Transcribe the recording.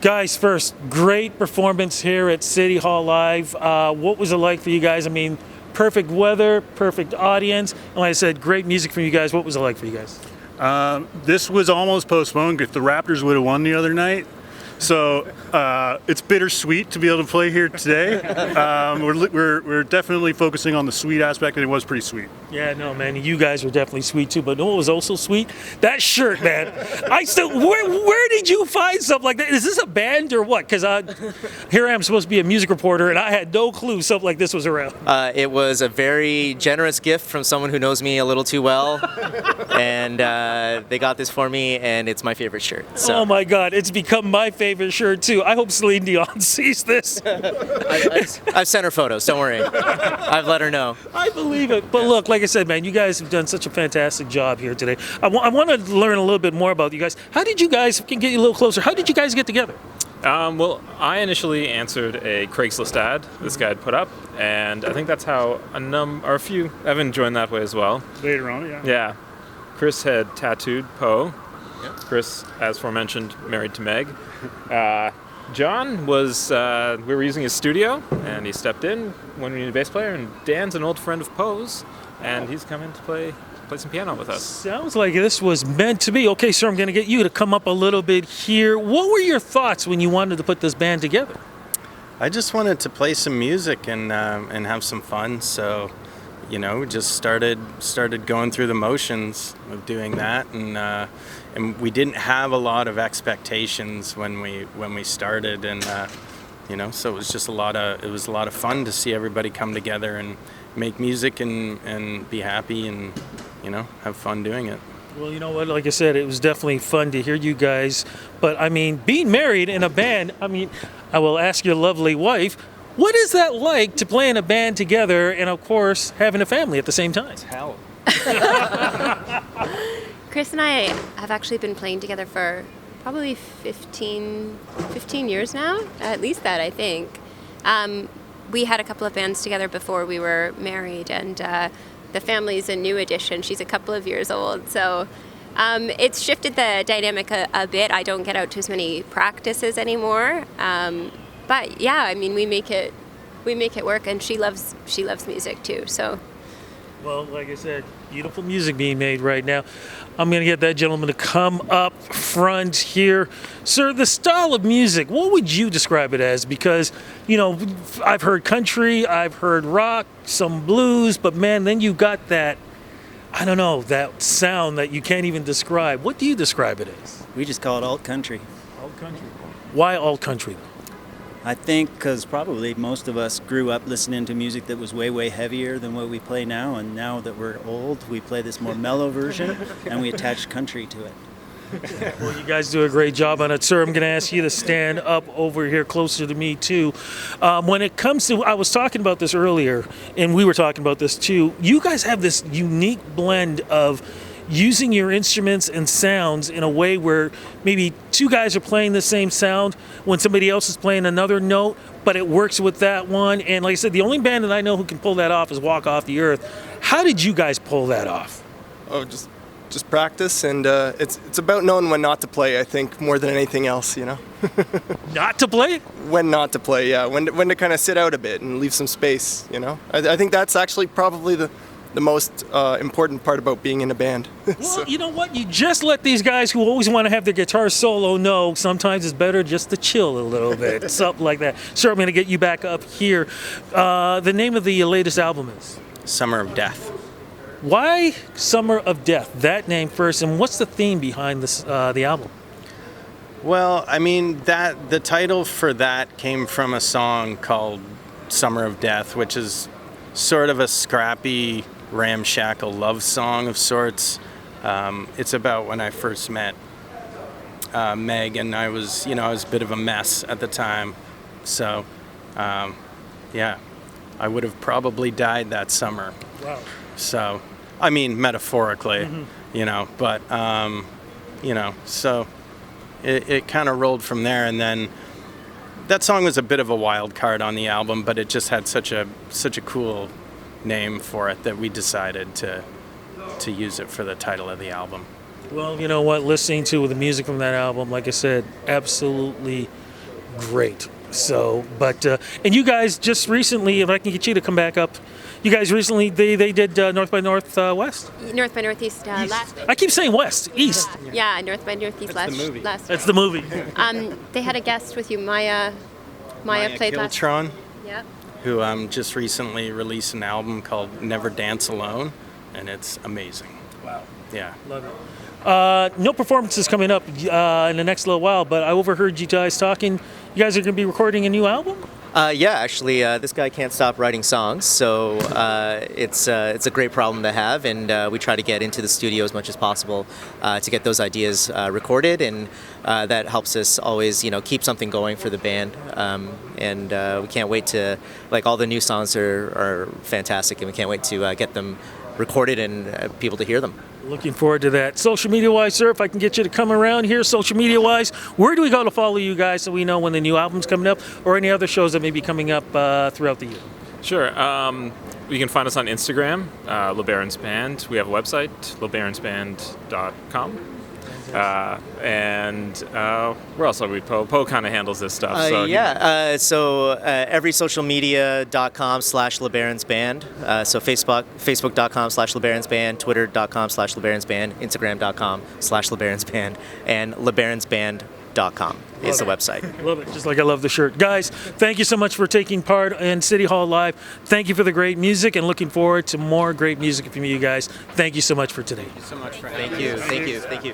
Guys, first, great performance here at City Hall Live. What was it like for you guys? I mean, perfect weather, perfect audience, and like I said, great music from you guys. What was it like for you guys? This was almost postponed if the Raptors would have won the other night. So it's bittersweet to be able to play here today. We're definitely focusing on the sweet aspect, and it was pretty sweet. Yeah, no, man, you guys were definitely sweet too. But no, what was also sweet? That shirt, man. Where did you find something like that? Is this a band or what? Because here I am supposed to be a music reporter, and I had no clue something like this was around. It was a very generous gift from someone who knows me a little too well, and they got this for me, and it's my favorite shirt. So. Oh my God, it's become my favorite shirt too. I hope Celine Dion sees this. I've sent her photos. Don't worry. I've let her know. I believe it. But look, like I said, man, you guys have done such a fantastic job here today. I want to learn a little bit more about you guys. How did you guys, if we can get you a little closer, how did you guys get together? Well, I initially answered a Craigslist ad this guy had put up, and I think that's how a few, Evan joined that way as well. Later on, yeah. Yeah. Chris had tattooed Poe. Yep. Chris, as aforementioned, married to Meg. John was, we were using his studio, and he stepped in when we needed a bass player, and Dan's an old friend of Poe's, and he's come in to play some piano with us. Sounds like this was meant to be. Okay, sir, I'm going to get you to come up a little bit here. What were your thoughts when you wanted to put this band together? I just wanted to play some music and have some fun, so just started going through the motions of doing that, and we didn't have a lot of expectations when we started, and so it was just a lot of fun to see everybody come together and make music and be happy and have fun doing it. Well, you know what? Like I said, it was definitely fun to hear you guys. But I mean, being married in a band, I will ask your lovely wife, what is that like to play in a band together and, of course, having a family at the same time? It's hell. Chris and I have actually been playing together for probably 15 years now, at least that, I think. We had a couple of bands together before we were married, and the family's a new addition. She's a couple of years old, so it's shifted the dynamic a bit. I don't get out to as many practices anymore. But yeah, we make it work, and she loves music too. So, well, like I said, beautiful music being made right now. I'm going to get that gentleman to come up front here, sir. The style of music, what would you describe it as? Because I've heard country, I've heard rock, some blues, but man, then you got that. I don't know, that sound that you can't even describe. What do you describe it as? We just call it alt country. Alt country. Why alt country? I think because probably most of us grew up listening to music that was way, way heavier than what we play now. And now that we're old, we play this more mellow version, and we attach country to it. Well, you guys do a great job on it, sir. I'm going to ask you to stand up over here closer to me, too. When it comes to, I was talking about this earlier, and we were talking about this, too. You guys have this unique blend of using your instruments and sounds in a way where maybe two guys are playing the same sound when somebody else is playing another note, but it works with that one. And like I said, the only band that I know who can pull that off is Walk Off the Earth. How did you guys pull that off? Oh, just practice, and it's about knowing when not to play, I think, more than anything else, Not to play? When not to play, yeah. When to kind of sit out a bit and leave some space, I think that's actually probably the most important part about being in a band. Well, you know what? You just let these guys who always want to have their guitar solo know sometimes it's better just to chill a little bit, something like that. Sir, I'm going to get you back up here. The name of the latest album is? Summer of Death. Why Summer of Death? That name first, and what's the theme behind this the album? Well, the title for that came from a song called Summer of Death, which is sort of a scrappy, ramshackle love song of sorts. It's about when I first met Meg, and I was a bit of a mess at the time. So, yeah, I would have probably died that summer. Wow. So, metaphorically, but, so it kind of rolled from there. And then that song was a bit of a wild card on the album, but it just had such a cool name for it that we decided to use it for the title of the album. Well, you know what? Listening to the music from that album, like I said, absolutely great. So, but and you guys just recently, if I can get you to come back up, you guys recently they did North by Northwest. North by Northeast last week. I keep saying West, East. Yeah, North by Northeast last week. That's the movie. They had a guest with you, Maya played last. Kiltron, Yep. who just recently released an album called Never Dance Alone, and it's amazing. Wow. Yeah. Love it. No performances coming up in the next little while, but I overheard you guys talking. You guys are going to be recording a new album? Yeah, actually, this guy can't stop writing songs, so it's a great problem to have, and we try to get into the studio as much as possible to get those ideas recorded, and that helps us always, keep something going for the band. And we can't wait to, all the new songs are fantastic, and we can't wait to get them recorded and people to hear them. Looking forward to that. Social media-wise, sir, if I can get you to come around here, social media-wise, where do we go to follow you guys so we know when the new album's coming up or any other shows that may be coming up throughout the year? Sure. You can find us on Instagram, LeBarons Band. We have a website, lebaronsband.com. And where else are we? Poe kind of handles this stuff. So every social media.com/LeBaronsBand. So Facebook.com/LeBaronsBand, Twitter.com/LeBaronsBand, Instagram.com/LeBaronsBand, and LeBaronsBand.com is the website. Love it, just like I love the shirt. Guys, thank you so much for taking part in City Hall Live. Thank you for the great music and looking forward to more great music from you guys. Thank you so much for today. Thank you.